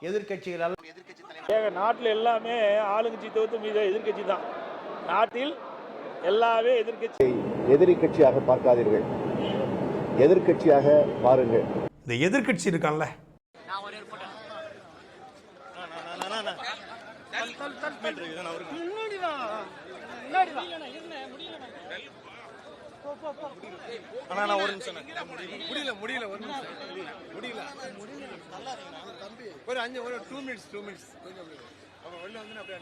எதிர்க்கட்சிகளால் நாட்டில் எல்லாமே ஆளுங்கட்சி தவிர்த்து மீது எதிர்க்கட்சி தான். நாட்டில் எல்லாமே எதிர்க்கட்சி. எதிரி கட்சியாக பார்க்காதீர்கள், எதிர்க்கட்சியாக பாருங்கள். இந்த எதிர்க்கட்சி இருக்கான்ல, ஒரு நிமிஷம் முடியல ஒரு 2 மினிட்ஸ் வெளில வந்து அப்படியே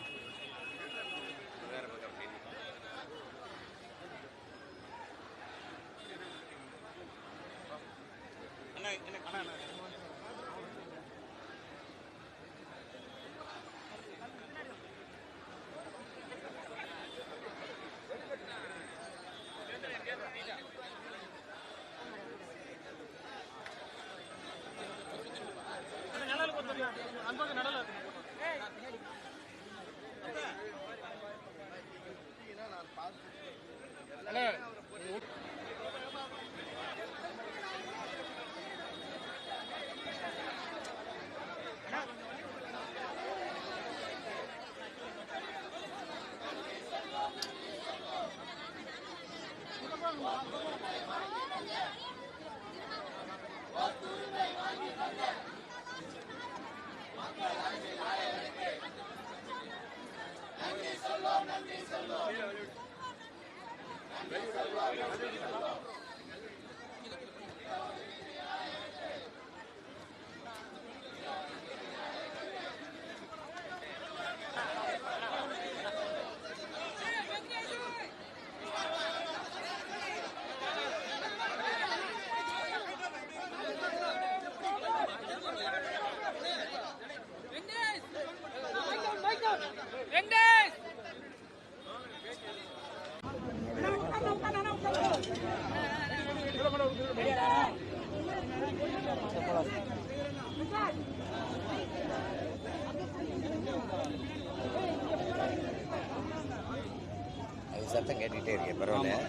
சத்தம் கேட்டுக்கிட்டே இருக்கேன். பரவாயில்லையா?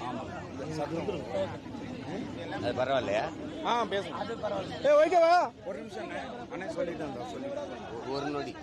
அது பரவாயில்லையா? பேசுங்க. அது பரவாயில்ல. ஓகேவா? ஒரு நிமிஷம் அண்ணே சொல்லிட்டேன். ஒரு நொடி.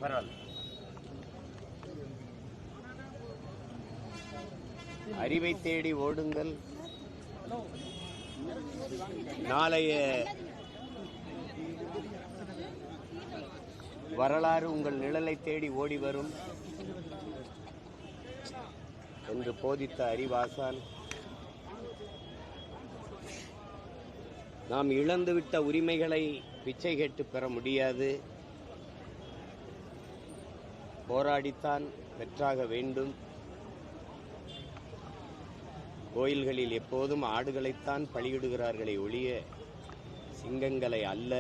பரவாயில்ல. அறிவை தேடி ஓடுங்கள். நாளைய வரலாறு உங்கள் நிழலை தேடி ஓடி வரும் என்று போதித்த அறிவாசான் நாம் இழந்துவிட்ட உரிமைகளை பிச்சை கேட்டு பெற முடியாது, போராடித்தான் பெற்றாக வேண்டும். கோயில்களில் எப்போதும் ஆடுகளைத்தான் பலியிடுகிறார்களே ஒழிய சிங்கங்களை அல்ல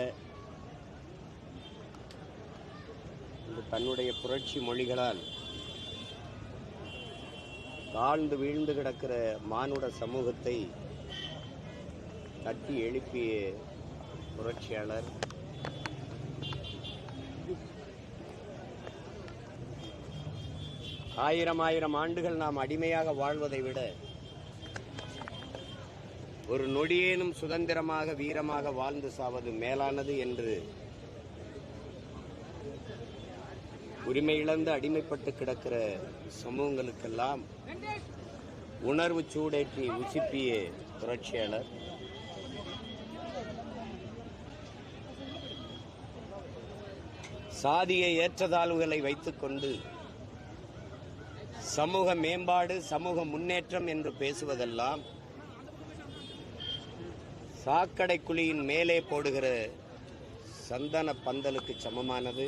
என்று தன்னுடைய புரட்சி மொழிகளால் தாழ்ந்து வீழ்ந்து கிடக்கிற மானுட சமூகத்தை தட்டி எழுப்பிய புரட்சியாளர். ஆயிரம் ஆண்டுகள் நாம் அடிமையாக வாழ்வதை விட ஒரு நொடியேனும் சுதந்திரமாக வீரமாக வாழ்ந்து சாவது மேலானது என்று உரிமை இழந்து அடிமைப்பட்டு கிடக்கிற சமூகங்களுக்கெல்லாம் உணர்வு சூடேற்றி உசிப்பிய புரட்சியாளர். சாதிய ஏற்றத்தாழ்வுகளை வைத்துக்கொண்டு சமூக மேம்பாடு, சமூக முன்னேற்றம் என்று பேசுவதெல்லாம் சாக்கடை குழியின் மேலே போடுகிற சந்தன பந்தலுக்கு சமமானது,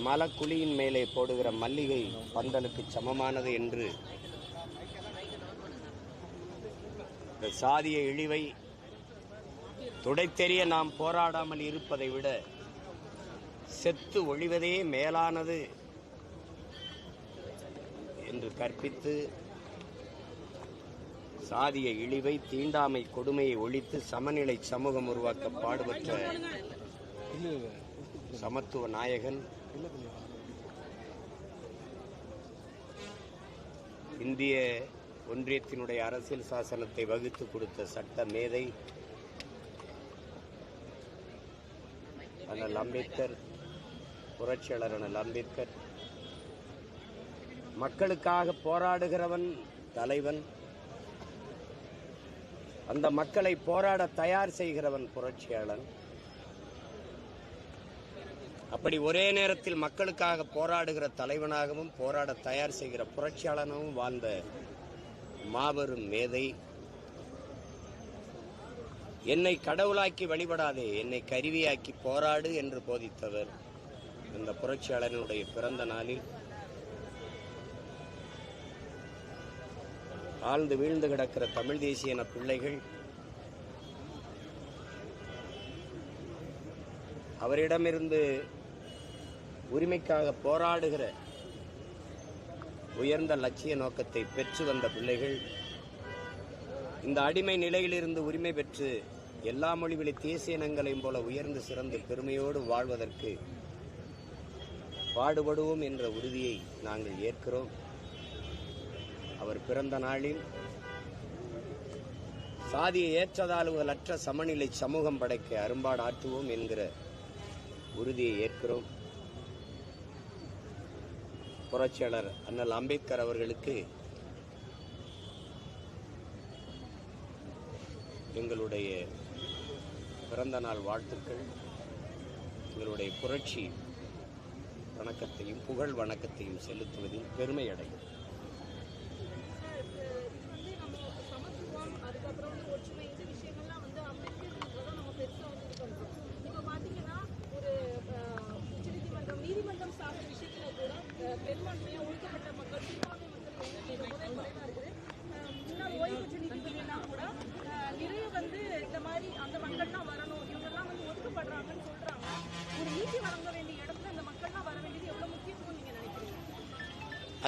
மலக்குழியின் மேலே போடுகிற மல்லிகை பந்தலுக்கு சமமானது என்று இந்த சாதிய இழிவை துடைத்தெறிய நாம் போராடாமல் இருப்பதை விட செத்து ஒழிவதே மேலானது என்று கற்பித்து சாதிய இழிவை, தீண்டாமை கொடுமையை ஒழித்து சமநிலை சமூகம் உருவாக்க பாடுபட்ட சமத்துவ நாயகன், இந்திய ஒன்றியத்தினுடைய அரசியல் சாசனத்தை வகுத்து கொடுத்த சட்ட மேதை அண்ணல் அம்பேத்கர், புரட்சியாளர் அண்ணல் அம்பேத்கர், மக்களுக்காக போராடுகிறவன் தலைவன், அந்த மக்களை போராட தயார் செய்கிறவன் புரட்சியாளன். அப்படி ஒரே நேரத்தில் மக்களுக்காக போராடுகிற தலைவனாகவும் போராட தயார் செய்கிற புரட்சியாளனாகவும் வாழ்ந்த மாபெரும் மேதை. என்னை கடவுளாக்கி வழிபடாதே, என்னை கருவியாக்கி போராடு என்று போதித்தவர். இந்த புரட்சியாளனுடைய பிறந்த நாளில் ஆழ்ந்து வீழ்ந்து கிடக்கிற தமிழ் தேசிய இன பிள்ளைகள் அவரிடமிருந்து உரிமைக்காக போராடுகிற உயர்ந்த லட்சிய நோக்கத்தை பெற்று வந்த பிள்ளைகள் இந்த அடிமை நிலையிலிருந்து உரிமை பெற்று எல்லா மொழிவழி தேசிய இனங்களையும் போல உயர்ந்து சிறந்து பெருமையோடு வாழ்வதற்கு பாடுபடுவோம் என்ற உறுதியை நாங்கள் ஏற்கிறோம். அவர் பிறந்த நாளில் சாதிய ஏற்றதாழ்வுகளற்ற சமநிலை சமூகம் படைக்க அரும்பாடு ஆற்றுவோம் என்கிற உறுதியை ஏற்கிறோம். புரட்சியாளர் அண்ணல் அம்பேத்கர் அவர்களுக்கு எங்களுடைய பிறந்த நாள் வாழ்த்துக்கள், எங்களுடைய புரட்சி வணக்கத்தையும் புகழ் வணக்கத்தையும் செலுத்துவதில் பெருமை அடையும். நீதிமன்றம் சார்ந்த விஷயத்துல கூட பெரும்பான்மையா ஒடுக்கப்பட்ட மக்கள், சிறுபான்மை மக்கள் இருக்குது. முன்னாள் ஓய்வு பெற்ற நீதிபதியெல்லாம் கூட நிறைய இந்த மாதிரி அந்த மக்கள்லாம் வரணும், இவங்கெல்லாம் ஒதுக்கப்படுறாங்கன்னு சொல்றாங்க. ஒரு நீதி வழங்க வேண்டிய இடத்துல அந்த மக்கள்லாம் வர வேண்டியது எவ்வளவு முக்கியத்துவம் நீங்க நினைக்கிறீங்க?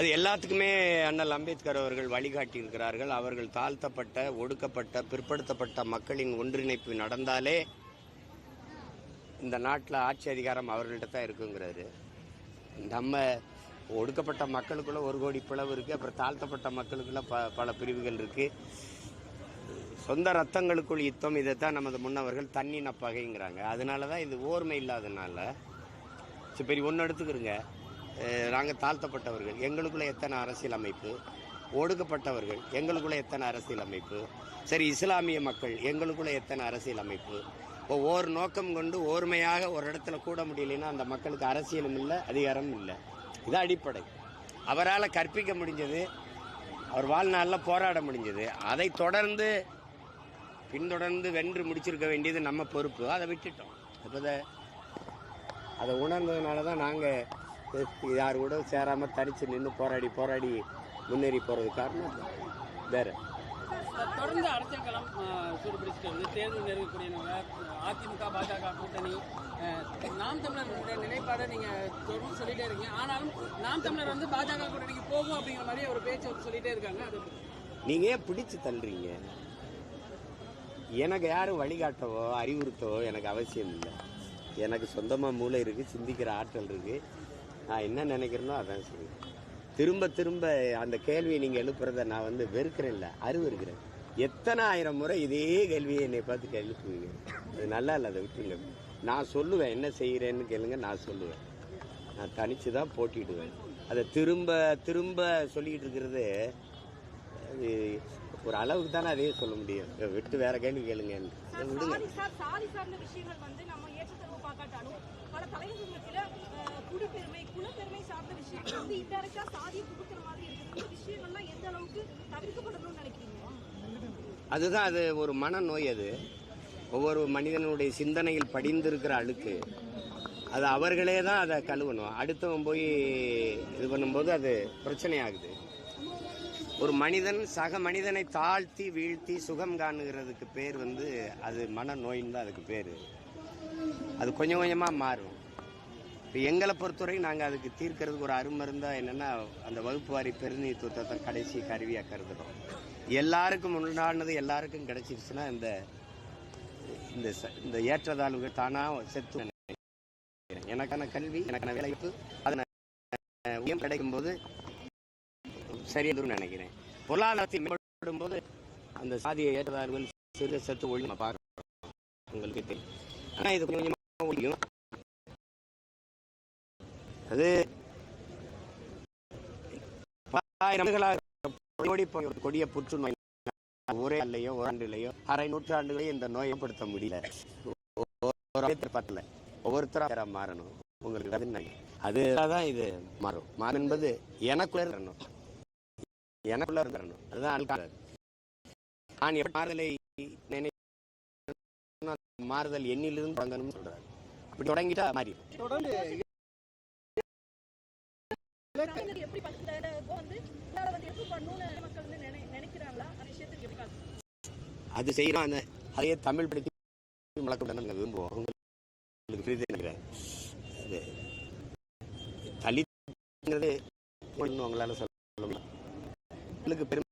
அது எல்லாத்துக்குமே அண்ணல் அம்பேத்கர் அவர்கள் வழிகாட்டி இருக்கிறார்கள். அவர்கள் தாழ்த்தப்பட்ட, ஒடுக்கப்பட்ட, பிற்படுத்தப்பட்ட மக்களின் ஒன்றிணைப்பு நடந்தாலே இந்த நாட்டில் ஆட்சி அதிகாரம் அவர்கள்ட்ட தான் இருக்குங்கிறாரு. நம்ம ஒடுக்கப்பட்ட மக்களுக்குள்ள 1 கோடி பிளவு இருக்குது, அப்புறம் தாழ்த்தப்பட்ட மக்களுக்குள்ள பல பிரிவுகள் இருக்குது. சொந்த ரத்தங்களுக்குள் யுத்தம், இதைத்தான் நமது முன்னவர்கள் தன்னின பகைங்கிறாங்க. அதனால தான் இது ஓர்மை இல்லாதனால. சரி, ஒன்று எடுத்துக்கிறோங்க. நாங்கள் தாழ்த்தப்பட்டவர்கள், எங்களுக்குள்ள எத்தனை அரசியல் அமைப்பு, ஒடுக்கப்பட்டவர்கள் எங்களுக்குள்ள எத்தனை அரசியல் அமைப்பு, சரி இஸ்லாமிய மக்கள் எங்களுக்குள்ள எத்தனை அரசியல் அமைப்பு. இப்போ ஓர் நோக்கம் கொண்டு ஓர்மையாக ஒரு இடத்துல கூட முடியலைன்னா அந்த மக்களுக்கு அரசியலும் இல்லை, அதிகாரமும் இல்லை. இது அடிப்படை. அவரால் கற்பிக்க முடிஞ்சது, அவர் வாழ்நாளில் போராட முடிஞ்சது. அதை பின்தொடர்ந்து வென்று முடிச்சிருக்க வேண்டியது நம்ம பொறுப்பு. அதை விட்டுட்டோம். இப்போ அதை உணர்ந்ததுனால தான் நாங்கள் யார் கூட சேராமல் தனித்து நின்று போராடி முன்னேறி போகிறது காரணம் வேறு. தொடர்ந்து அரசியல் களம் சூடுபிடிச்சிட்டு வந்து தேர்தல் நெருங்கக்கூடிய அதிமுக பாஜக கூட்டணி, நாம் தமிழர் நிலைப்பாடை நீங்கள் தொடர்ந்து சொல்லிட்டே இருக்கீங்க. ஆனாலும் நாம் தமிழர் பாஜக கூட்டணிக்கு போகும் அப்படிங்கிற மாதிரி ஒரு பேச்சு சொல்லிட்டே இருக்காங்க. அது நீங்கள் ஏன் பிடிச்சு தள்ளுறீங்க? எனக்கு யாரும் வழிகாட்டவோ அறிவுறுத்தவோ எனக்கு அவசியம் இல்லை. எனக்கு சொந்தமாக மூளை இருக்குது, சிந்திக்கிற ஆற்றல் இருக்குது. நான் என்ன நினைக்கிறேனோ அதான் சரி. திரும்ப அந்த கேள்வியை நீங்கள் எழுப்புறத நான் வெறுக்கிறேன், இல்லை அறிவுறுக்கிறேன். எத்தனை ஆயிரம் முறை இதே கேள்வியை என்னை பார்த்து எழுப்புவீங்க. அது நல்லா இல்லை, அதை விட்டுருங்க. நான் சொல்லுவேன், என்ன செய்கிறேன்னு கேளுங்க, நான் சொல்லுவேன். நான் தனித்து தான் போட்டிடுவேன். அதை திரும்ப சொல்லிக்கிட்டு இருக்கிறது அது ஒரு அளவுக்கு தானே அதே சொல்ல முடியும். விட்டு வேற கேள்வி கேளுங்க. விடுங்க. நம்ம ஏற்றத்தாழ்வு பார்க்காட்டாலும் பல தலைவர்களுக்கு குலப்பெருமை சார்ந்த விஷயங்கள் இன்டைரக்டா சாதியை புகுத்துற மாதிரி இருக்கு. இந்த விஷயங்கள்லாம் எந்த அளவுக்கு தவிர்க்கப்படணும்னு நினைக்கிறீங்க? அதுதான், அது ஒரு மனநோய். அது ஒவ்வொரு மனிதனுடைய சிந்தனையில் படிந்திருக்கிற அழுக்கு. அது அவர்களே தான் அதை கழுவணும். அடுத்தவன் போய் இது பண்ணும்போது அது பிரச்சனை ஆகுது. ஒரு மனிதன் சக மனிதனை தாழ்த்தி வீழ்த்தி சுகம் காணுகிறதுக்கு பேர் அது மனநோயின்னு தான் அதுக்கு பேர். அது கொஞ்சம் கொஞ்சமாக மாறும். இப்போ எங்களை பொறுத்தவரை நாங்கள் அதுக்கு தீர்க்கறதுக்கு ஒரு அருமருந்தாக என்னென்னா அந்த வகுப்பு வாரி பிரதிநிதித்துவத்தை கடைசி கருவியாக கருதுகிறோம். எல்லாருக்கும் உண்டானது எல்லாருக்கும் கிடைச்சிருச்சுன்னா இந்த இந்த ஏற்றத்தாழ்வுகள் தானாக செத்து எனக்கான கல்வி எனக்கான வேலைவாய்ப்பு அதை கிடைக்கும் போது சரியாதுன்னு நினைக்கிறேன். பொருளாதாரத்தை மேம்படும் போது அந்த சாதிய ஏற்றத்தாழ்வுகள் சிறு சத்து ஒழி நம்ம பார்க்குறோம். உங்களுக்கு தெரியும். ஆனால் இது கொஞ்சம் கொஞ்சமாக ஒழியும். அது 10,000 ஓடி போய் ஒரு கொடிய புற்றுநோய் ஒரே ஆண்டுலையோ ஒரு ஆண்டுலையோ அரை நூற்றாண்டுகளையும் இந்த நோயை ஏற்படுத்த முடியல. பத்தல ஒவ்வொருத்தராக மாறணும். உங்களுக்கு அதுதான் இது மாறும். மாறும் என்பது எனக்குள்ள இருக்கணும், எனக்குள்ள இருக்கணும். அதுதான் ஆள்கார். நான் எப்படி மாறுதல் எண்ணிலிருந்து தொடங்கணும்னு சொல்றாரு. அப்படி தொடங்கிட்டா மாறி அது செய்யணும். அந்த அதையே தமிழ் படுத்தி வழக்கம் நாங்கள் விரும்புவோம். உங்களுக்கு புரியுது நினைக்கிறேன். அது தலிங்கிறது உங்களால் சொல்ல முடியும். உங்களுக்கு பெருமை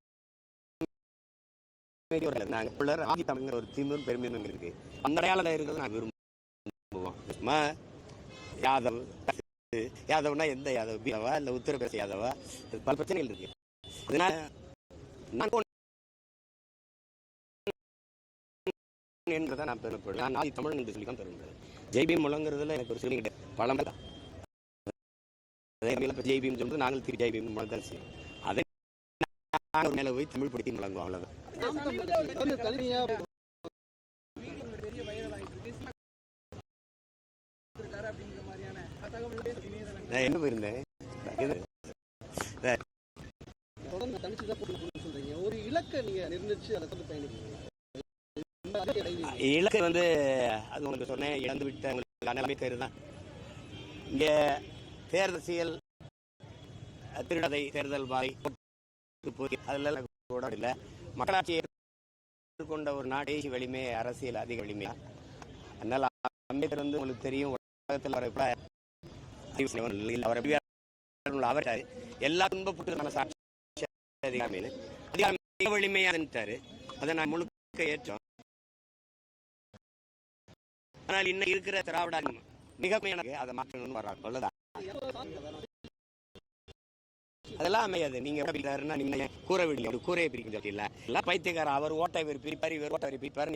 நாங்கள் ஆதி தமிழ்ங்கிற ஒரு திமும் பெருமையும் இருக்கு. அந்த அடையாளம் இருக்கிறது நாங்கள் விரும்புவோம். யாதவ்னா எந்த யாதவ், பீகாவா இல்லை உத்தரப்பிரதேச யாதவா, பல பிரச்சனைகள் இருக்கு. அதனால நான் என்றதான் நான் பெருமைப்படுவேன். நான் ஆதி தமிழ் என்று சொல்லி தான் பெருமைப்படுவேன். ஜெய்பீம் முழங்குறதுல எனக்கு ஒரு சிறுமி கிடையாது. பழம் ஜெய்பீம் சொல்றது நாங்கள் திரு ஜெய்பீம் முழங்கதான் செய்யும். அதை நாங்கள் மேலே போய் தமிழ் படுத்தி முழங்குவோம். அவ்வளோதான். நான் என்ன போயிருந்தேன் ஒரு இலக்கை நீங்க நிர்ணயிச்சு அதை கொண்டு பயணிக்கிறீங்க. இலக்கை அது உங்களுக்கு சொன்னேன், இழந்து விட்ட உங்களுக்கு நிலைமை தான். இங்கே தேர்தல் திருடதை தேர்தல் பாய் அதெல்லாம் கூட இல்லை. மக்களாட்சி கொண்ட ஒரு நாடு வலிமை, அரசியல் அதிக வலிமையா. அதனால அம்பேத்கர் உங்களுக்கு தெரியும், உலகத்தில் அவர் எல்லா துன்பப்பட்டு சாட்சி அதிகாரம் மிக வலிமையாட்டாரு. அதை நான் முழுக்க ஏற்றோம். ஆனால் இன்னும் இருக்கிற திராவிட மிக அதை மாற்றணும்னு வர்றாங்க. அவ்வளவுதான். அதெல்லாம் அமையாது. நீங்க நீங்க கூரை விடுங்க, ஒரு கூரையை பிரிக்க சொல்லிடல. எல்லாம் பைத்தியக்காரன். அவர் ஓட்டை பிரிப்பாரு, இவர் ஓட்டை பிரிப்பாரு.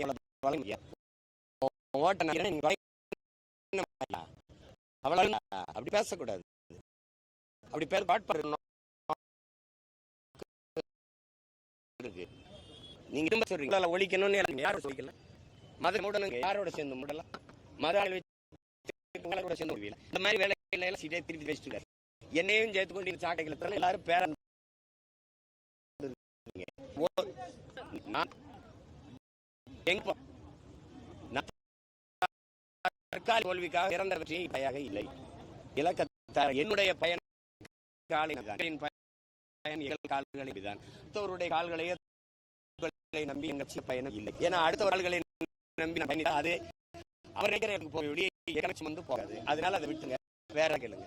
ஓட்ட அவ்வளவு அப்படி பேசக்கூடாது. அப்படி பேர் பாட்பாடு நீங்க திரும்ப சொல்றீங்க ஒழிக்கணும்னு யாரும் ஒழிக்கல. மத மூடனுங்க யாரோட சேர்ந்து மூடலாம், மத ஆளுநரோட சேர்ந்து முடியல. இந்த மாதிரி வேலையில சீட்டை திருப்பி வச்சுட்டு என்னையும் சேர்த்து கொண்டு சாட்டைகளை எல்லாரும் பேர தற்கால தோல்விக்காக இறந்த வெற்றி பயனாக இல்லை. இலக்க என்னுடைய பயன் கால்களை மற்றவருடைய கால்களை நம்பி எங்க பயணம் இல்லை. ஏன்னா அடுத்தவர்களை நம்பி நான் பயணித்தா அது அவர் நினைக்கிற போக வெளியே போகாது. அதனால அதை விட்டுங்க, வேற கேளுங்க.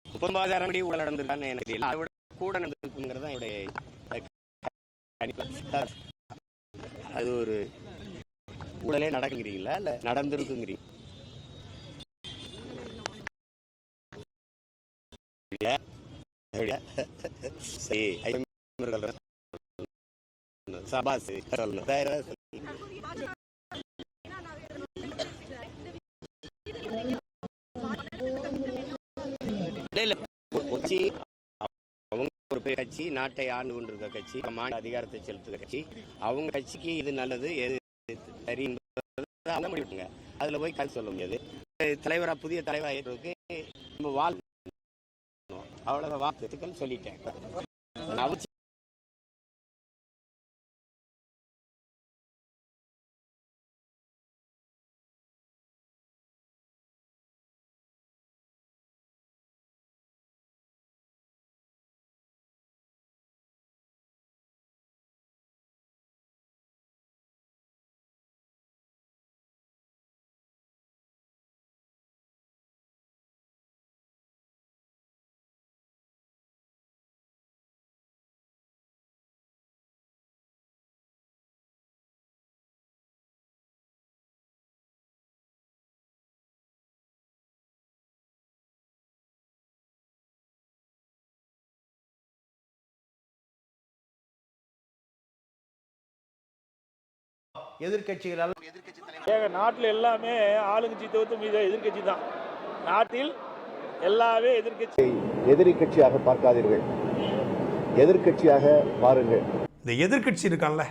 பொருளாதாரப்படி ஊழல் நடந்திருக்கான்னு எனக்கு தெரியல. அதை விட கூட நடந்திருக்குங்கிறது தான் என்னுடைய அது ஒரு ஊழலே நடக்குங்கிறீங்களா இல்ல நடந்திருக்குங்கிறீங்க? சபாஸ் சொல்லணும். ஒரு கட்சி நாட்டை ஆண்டு கொண்டிருக்க கட்சி, மாநில அதிகாரத்தை செலுத்துகிற கட்சி, அவங்க கட்சிக்கு இது நல்லது எது சரி முடிவுங்க. அதுல போய் கருத்து சொல்ல முடியாது. தலைவரா புதிய தலைவரா ஏற்றதுக்கு நம்ம வாழ்க்கை அவ்வளவு வாழ்த்துக்கள் சொல்லிட்டேன். எதிர்க்கட்சிகளால் ஏங்க நாட்டில் எல்லாமே ஆளுங்கட்சி தவிர்த்து மீது எதிர்க்கட்சி தான். நாட்டில் எல்லாமே எதிர்க்கட்சி. எதிரி கட்சியாக பார்க்காதீர்கள், எதிர்க்கட்சியாக பாருங்கள். இந்த எதிர்க்கட்சி இருக்கான்ல